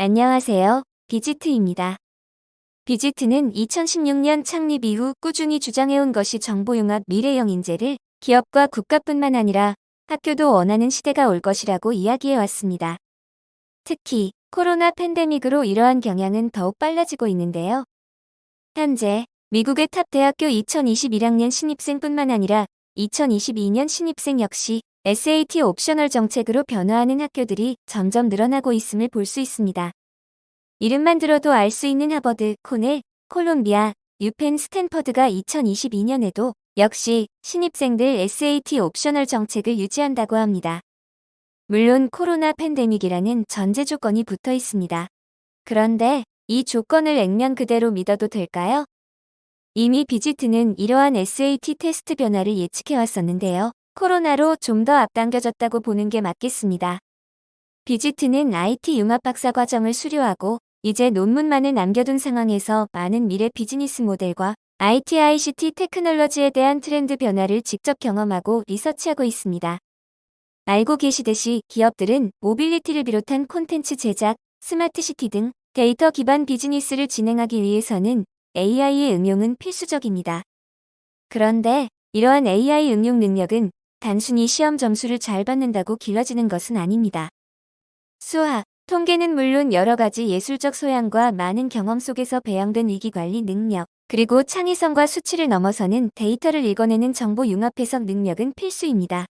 안녕하세요. 비지트입니다. 비지트는 2016년 창립 이후 꾸준히 주장해온 것이 정보융합 미래형 인재를 기업과 국가뿐만 아니라 학교도 원하는 시대가 올 것이라고 이야기해왔습니다. 특히 코로나 팬데믹으로 이러한 경향은 더욱 빨라지고 있는데요. 현재 미국의 탑 대학교 2021학년 신입생뿐만 아니라 2022년 신입생 역시 SAT 옵셔널 정책으로 변화하는 학교들이 점점 늘어나고 있음을 볼 수 있습니다. 이름만 들어도 알 수 있는 하버드, 코넬, 콜롬비아, 유펜, 스탠퍼드가 2022년에도 역시 신입생들 SAT 옵셔널 정책을 유지한다고 합니다. 물론 코로나 팬데믹이라는 전제 조건이 붙어 있습니다. 그런데 이 조건을 액면 그대로 믿어도 될까요? 이미 비지트는 이러한 SAT 테스트 변화를 예측해왔었는데요. 코로나로 좀 더 앞당겨졌다고 보는 게 맞겠습니다. 비지트는 IT 융합 박사 과정을 수료하고 이제 논문만을 남겨둔 상황에서 많은 미래 비즈니스 모델과 IT, ICT 테크놀로지에 대한 트렌드 변화를 직접 경험하고 리서치하고 있습니다. 알고 계시듯이 기업들은 모빌리티를 비롯한 콘텐츠 제작, 스마트시티 등 데이터 기반 비즈니스를 진행하기 위해서는 AI의 응용은 필수적입니다. 그런데 이러한 AI 응용 능력은 단순히 시험 점수를 잘 받는다고 길러지는 것은 아닙니다. 수학, 통계는 물론 여러 가지 예술적 소양과 많은 경험 속에서 배양된 위기관리 능력, 그리고 창의성과 수치를 넘어서는 데이터를 읽어내는 정보 융합 해석 능력은 필수입니다.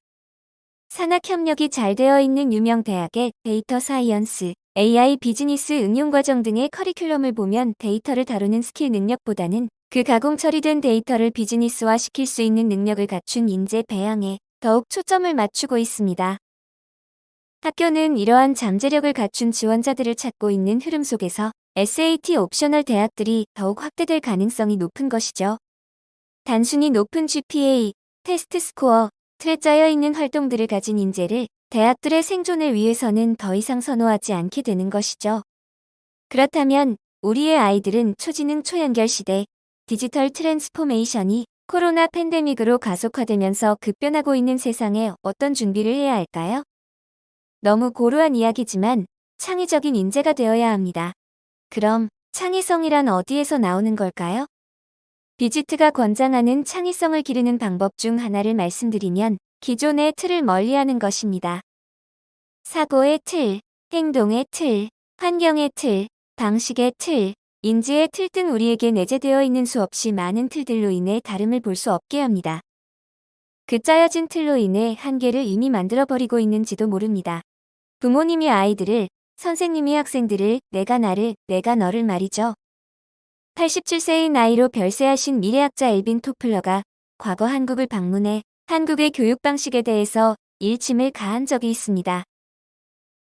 산학 협력이 잘 되어 있는 유명 대학의 데이터 사이언스, AI 비즈니스 응용 과정 등의 커리큘럼을 보면 데이터를 다루는 스킬 능력보다는 그 가공 처리된 데이터를 비즈니스화 시킬 수 있는 능력을 갖춘 인재 배양에 더욱 초점을 맞추고 있습니다. 학교는 이러한 잠재력을 갖춘 지원자들을 찾고 있는 흐름 속에서 SAT 옵셔널 대학들이 더욱 확대될 가능성이 높은 것이죠. 단순히 높은 GPA, 테스트 스코어, 틀에 짜여 있는 활동들을 가진 인재를 대학들의 생존을 위해서는 더 이상 선호하지 않게 되는 것이죠. 그렇다면 우리의 아이들은 초지능 초연결 시대, 디지털 트랜스포메이션이 코로나 팬데믹으로 가속화되면서 급변하고 있는 세상에 어떤 준비를 해야 할까요? 너무 고루한 이야기지만 창의적인 인재가 되어야 합니다. 그럼 창의성이란 어디에서 나오는 걸까요? 비지트가 권장하는 창의성을 기르는 방법 중 하나를 말씀드리면 기존의 틀을 멀리하는 것입니다. 사고의 틀, 행동의 틀, 환경의 틀, 방식의 틀, 인지의 틀 등 우리에게 내재되어 있는 수없이 많은 틀들로 인해 다름을 볼 수 없게 합니다. 그 짜여진 틀로 인해 한계를 이미 만들어버리고 있는지도 모릅니다. 부모님이 아이들을, 선생님이 학생들을, 내가 나를, 내가 너를 말이죠. 87세의 나이로 별세하신 미래학자 엘빈 토플러가 과거 한국을 방문해 한국의 교육 방식에 대해서 일침을 가한 적이 있습니다.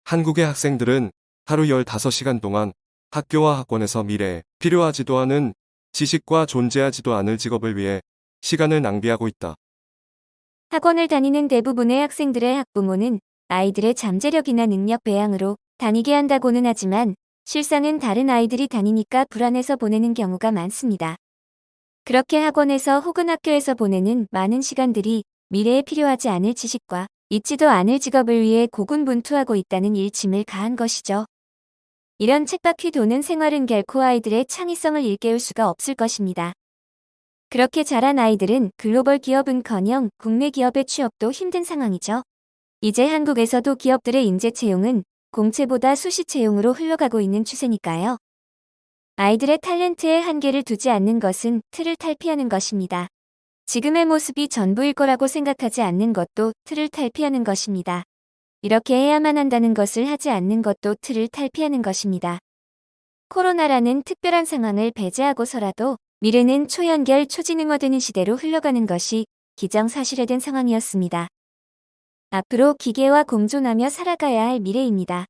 한국의 학생들은 하루 15시간 동안 학교와 학원에서 미래에 필요하지도 않은 지식과 존재하지도 않을 직업을 위해 시간을 낭비하고 있다. 학원을 다니는 대부분의 학생들의 학부모는 아이들의 잠재력이나 능력 배양으로 다니게 한다고는 하지만 실상은 다른 아이들이 다니니까 불안해서 보내는 경우가 많습니다. 그렇게 학원에서 혹은 학교에서 보내는 많은 시간들이 미래에 필요하지 않을 지식과 있지도 않을 직업을 위해 고군분투하고 있다는 일침을 가한 것이죠. 이런 쳇바퀴 도는 생활은 결코 아이들의 창의성을 일깨울 수가 없을 것입니다. 그렇게 자란 아이들은 글로벌 기업은커녕 국내 기업의 취업도 힘든 상황이죠. 이제 한국에서도 기업들의 인재 채용은 공채보다 수시 채용으로 흘러가고 있는 추세니까요. 아이들의 탤런트에 한계를 두지 않는 것은 틀을 탈피하는 것입니다. 지금의 모습이 전부일 거라고 생각하지 않는 것도 틀을 탈피하는 것입니다. 이렇게 해야만 한다는 것을 하지 않는 것도 틀을 탈피하는 것입니다. 코로나라는 특별한 상황을 배제하고서라도 미래는 초연결 초지능화되는 시대로 흘러가는 것이 기정사실화된 상황이었습니다. 앞으로 기계와 공존하며 살아가야 할 미래입니다.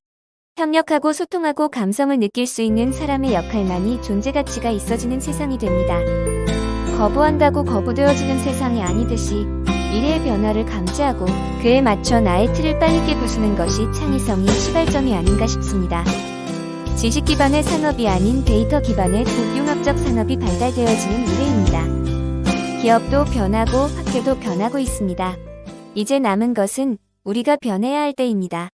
협력하고 소통하고 감성을 느낄 수 있는 사람의 역할만이 존재 가치가 있어지는 세상이 됩니다. 거부한다고 거부되어지는 세상이 아니듯이 미래의 변화를 감지하고 그에 맞춰 나의 틀을 빠르게 부수는 것이 창의성의 시발점이 아닌가 싶습니다. 지식 기반의 산업이 아닌 데이터 기반의 고융합적 산업이 발달되어지는 미래입니다. 기업도 변하고 학교도 변하고 있습니다. 이제 남은 것은 우리가 변해야 할 때입니다.